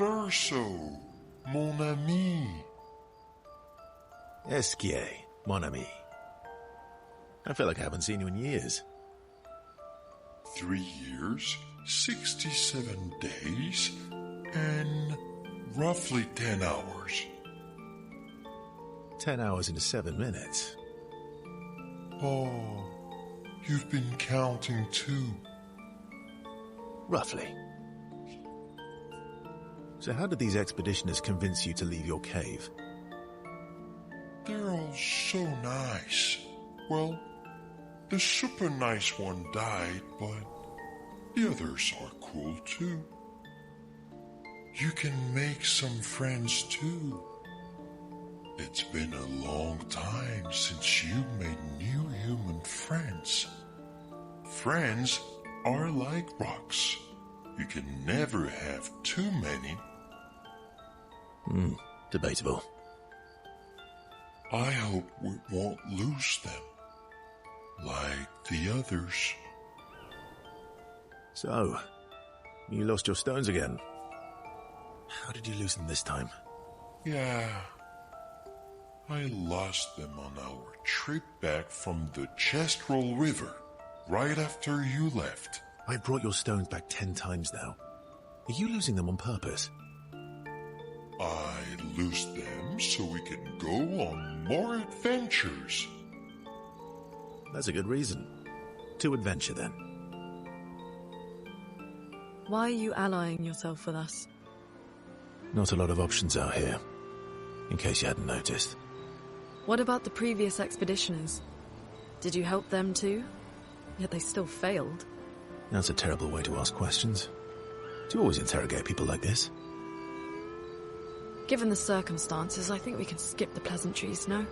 verso, mon ami. Esquier, mon ami. I feel like I haven't seen you in years. 3 years, 67 days, and roughly 10 hours. 10 hours into 7 minutes. Oh, you've been counting too. Roughly. So how did these expeditioners convince you to leave your cave? They're all so nice. Well, the super nice one died, but the others are cool too. You can make some friends too. It's been a long time since you made new human friends. Friends are like rocks. You can never have too many. Debatable. I hope we won't lose them, like the others. So, you lost your stones again. How did you lose them this time? Yeah, I lost them on our trip back from the Chestrel River, right after you left. I brought your stones back 10 times now. Are you losing them on purpose? I lose them so we can go on more adventures. That's a good reason. To adventure, then. Why are you allying yourself with us? Not a lot of options out here, in case you hadn't noticed. What about the previous expeditioners? Did you help them too? Yet they still failed. That's a terrible way to ask questions. Do you always interrogate people like this? Given the circumstances, I think we can skip the pleasantries, no?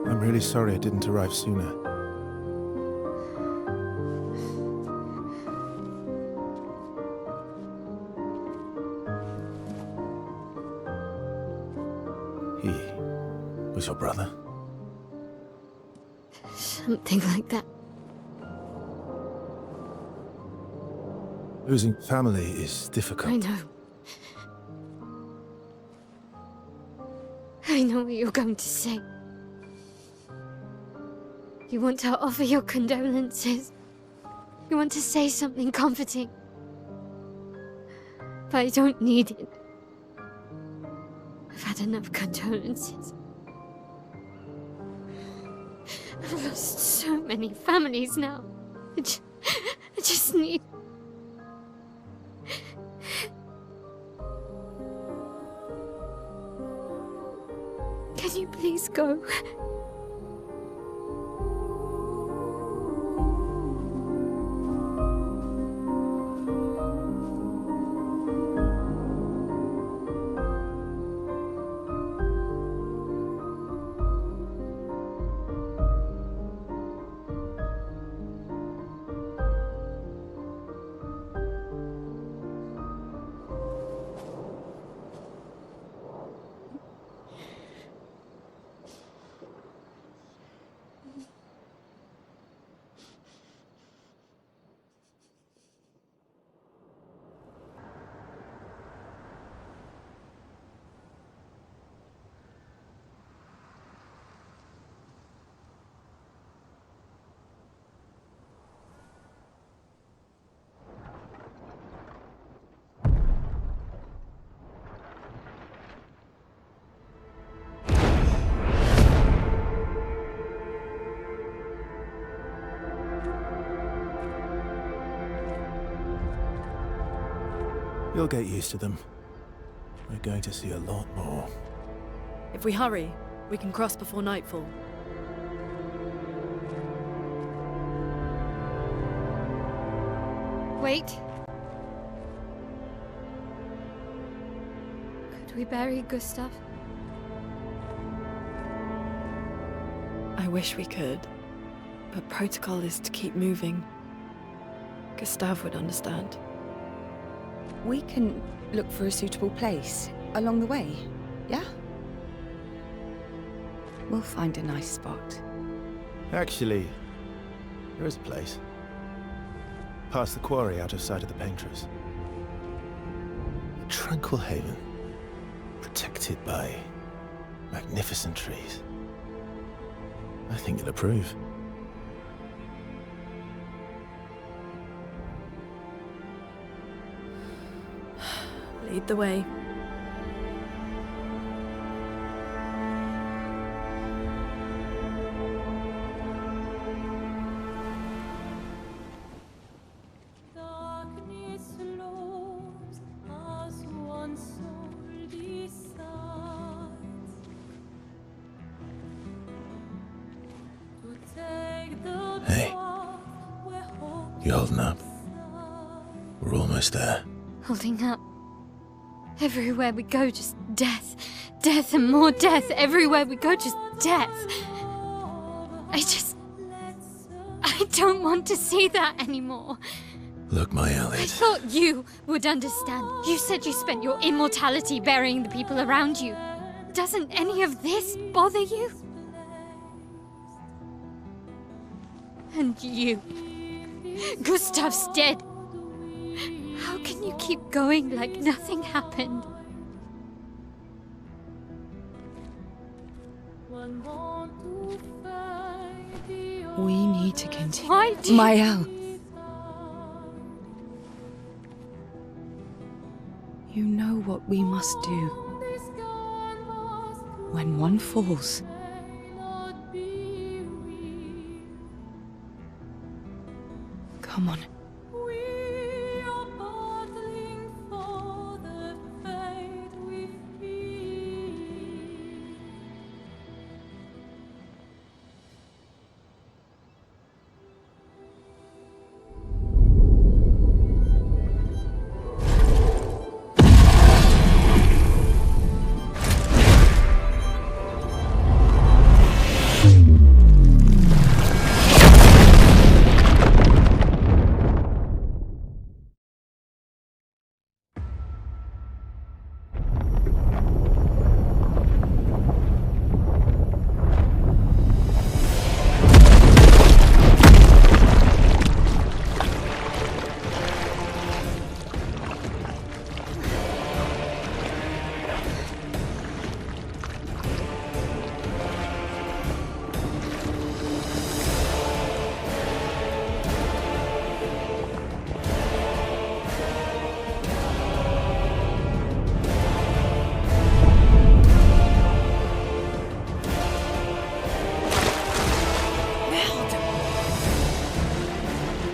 I'm really sorry I didn't arrive sooner. He was your brother? Something like that. Losing family is difficult. I know. I know what you're going to say. You want to offer your condolences. You want to say something comforting. But I don't need it. I've had enough condolences. I've lost so many families now. I just need... Can you please go? You'll get used to them. We're going to see a lot more. If we hurry, we can cross before nightfall. Wait. Could we bury Gustav? I wish we could, but protocol is to keep moving. Gustav would understand. We can look for a suitable place along the way, yeah? We'll find a nice spot. Actually, there is a place. Past the quarry, out of sight of the painters. A tranquil haven, protected by magnificent trees. I think you'll approve. Lead the way. Hey, you holding up? We're almost there. Holding up. Everywhere we go, just death. Death and more death. Everywhere we go, just death. I don't want to see that anymore. Look, my I Elliot. thought you would understand. You said you spent your immortality burying the people around you. Doesn't any of this bother you? And you. Gustav's dead. How can you keep going like nothing happened? We need to continue. Why do you... Mael. You know what we must do. When one falls, come on.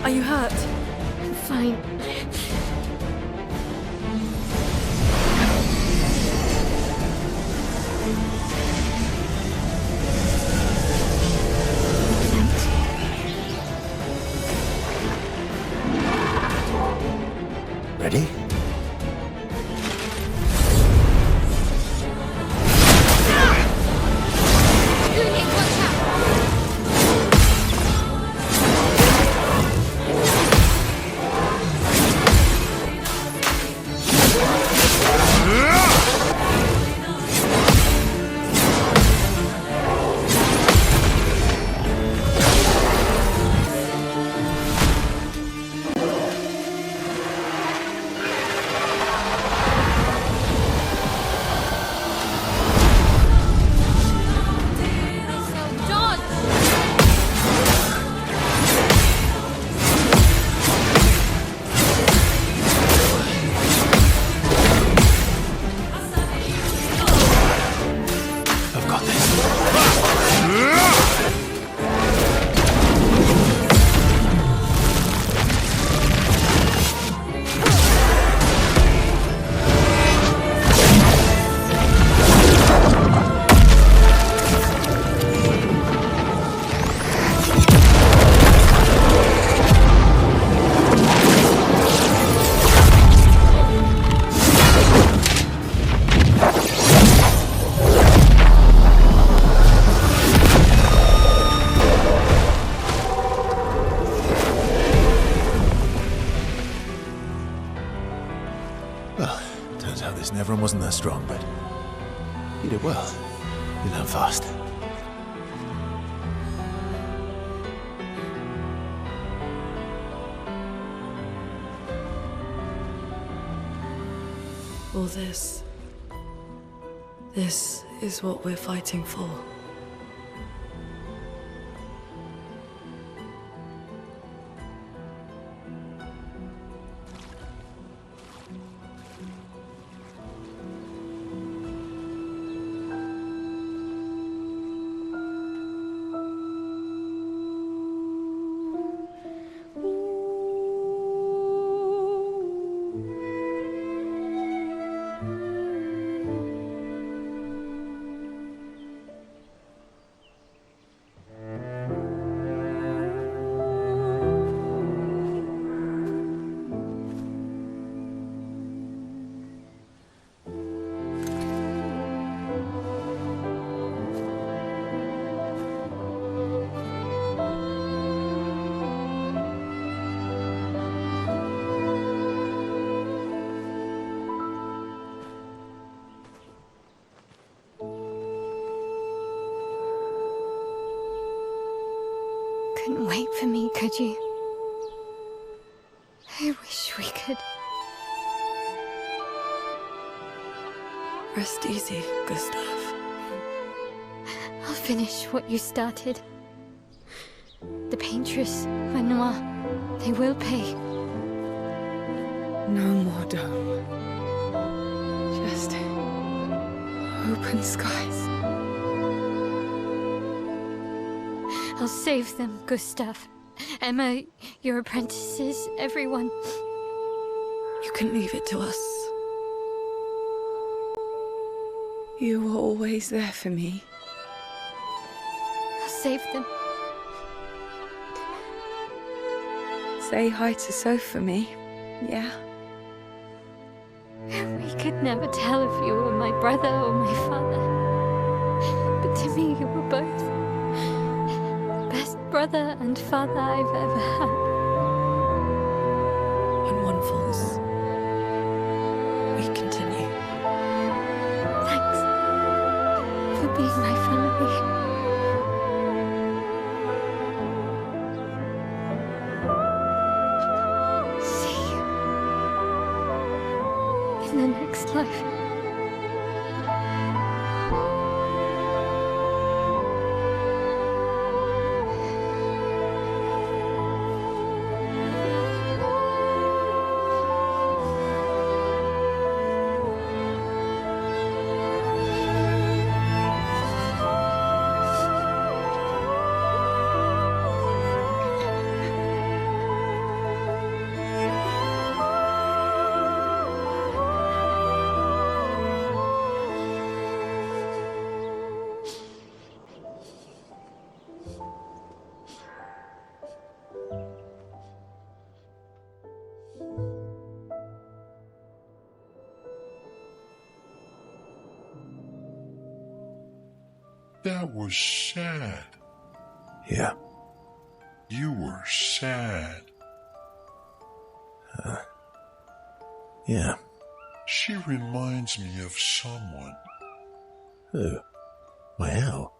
Are you hurt? I'm fine. Ready? everyone wasn't that strong, but you did well. You learn fast. All this is what we're fighting for. Couldn't wait for me, could you? I wish we could. Rest easy, Gustav. I'll finish what you started. The paintress, Renoir, they will pay. No more dome. Just open skies. I'll save them, Gustav. Emma, your apprentices, everyone. You can leave it to us. You were always there for me. I'll save them. Say hi to Soph for me, yeah? We could never tell if you were my brother or my father. But to me, you were both. Best brother and father I've ever had. When one falls, we continue. Thanks for being my family. See you in the next life. That was sad. Yeah. You were sad. Yeah. She reminds me of someone. Who? Well.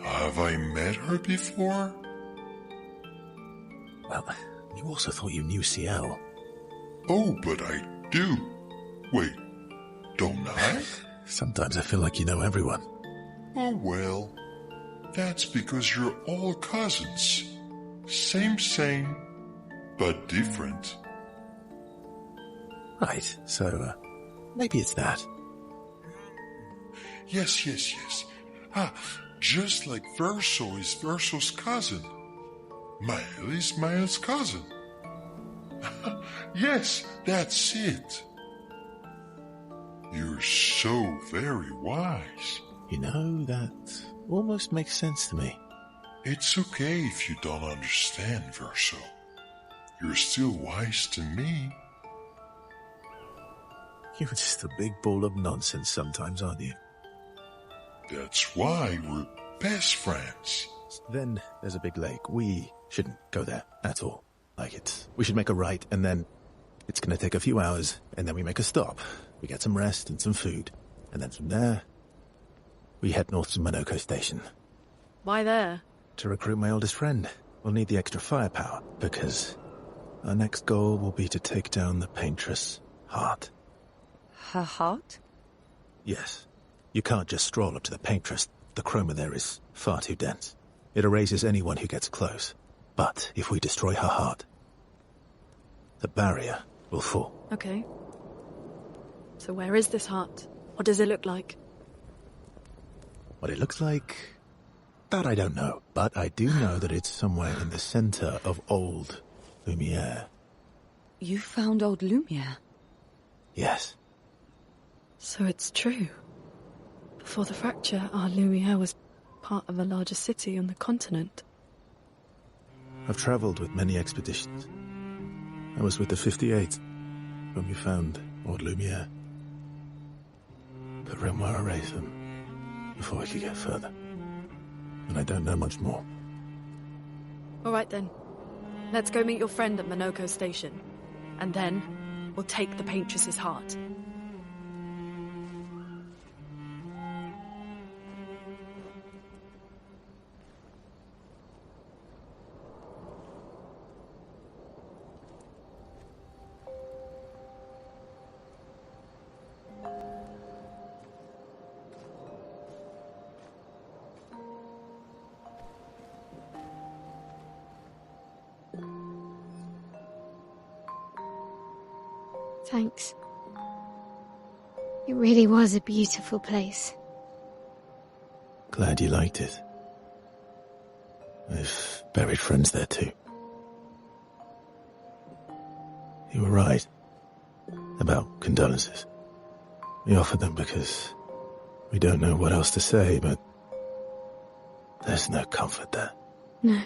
Have I met her before? Well, you also thought you knew CL. Oh, but I do. Wait, don't I? Sometimes I feel like you know everyone. Oh, well, that's because you're all cousins. Same, but different. Right, so, maybe it's that. Yes. Just like Verso is Verso's cousin. Mael is Mael's cousin. Yes, that's it. You're so very wise. You know, that almost makes sense to me. It's okay if you don't understand, Verso. You're still wise to me. You're just a big ball of nonsense sometimes, aren't you? That's why we're best friends. Then there's a big lake. We shouldn't go there at all. We should make a right and then It's gonna take a few hours, and then we make a stop. We get some rest and some food. And then from there, we head north to Minoko Station. Why there? To recruit my oldest friend. We'll need the extra firepower, because our next goal will be to take down the Paintress' heart. Her heart? Yes. You can't just stroll up to the Paintress. The chroma there is far too dense. It erases anyone who gets close. But if we destroy her heart, the barrier will fall. Okay. So where is this heart? What does it look like? What it looks like, that I don't know. But I do know that it's somewhere in the center of old Lumiere. You found old Lumiere? Yes. So it's true. Before the fracture, our Lumiere was part of a larger city on the continent. I've traveled with many expeditions. I was with the 58th when we found old Lumiere. But Renoir erased them before we could get further. And I don't know much more. All right then. Let's go meet your friend at Minoko Station. And then we'll take the Paintress's heart. Thanks. It really was a beautiful place. Glad you liked it. I've buried friends there too. You were right about condolences. We offered them because we don't know what else to say, but there's no comfort there. No.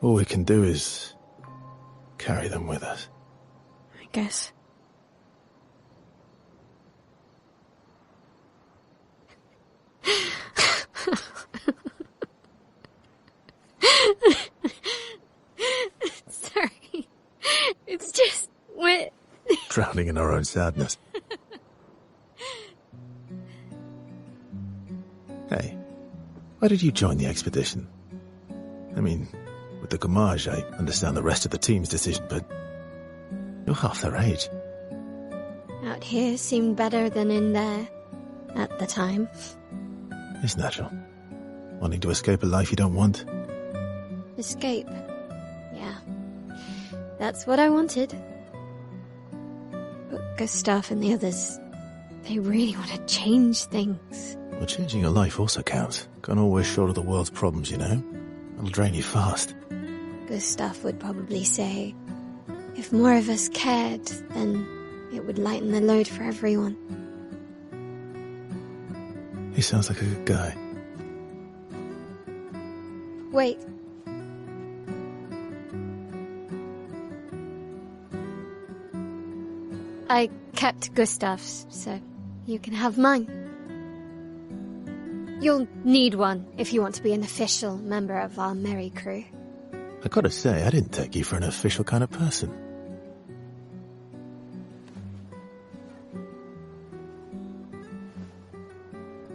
All we can do is carry them with us. I guess. Sorry. It's just wet. Drowning in our own sadness. Hey, why did you join the expedition? I mean, with the Gommage, I understand the rest of the team's decision, but you're half their age. Out here seemed better than in there at the time. It's natural. Wanting to escape a life you don't want. Escape. Yeah. That's what I wanted. But Gustav and the others, they really want to change things. Well, changing your life also counts. Can't always shoulder the world's problems, you know? It'll drain you fast. Gustav would probably say, if more of us cared, then it would lighten the load for everyone. He sounds like a good guy. Wait. I kept Gustav's, so you can have mine. You'll need one if you want to be an official member of our merry crew. I gotta say, I didn't take you for an official kind of person.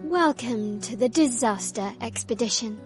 Welcome to the disaster expedition.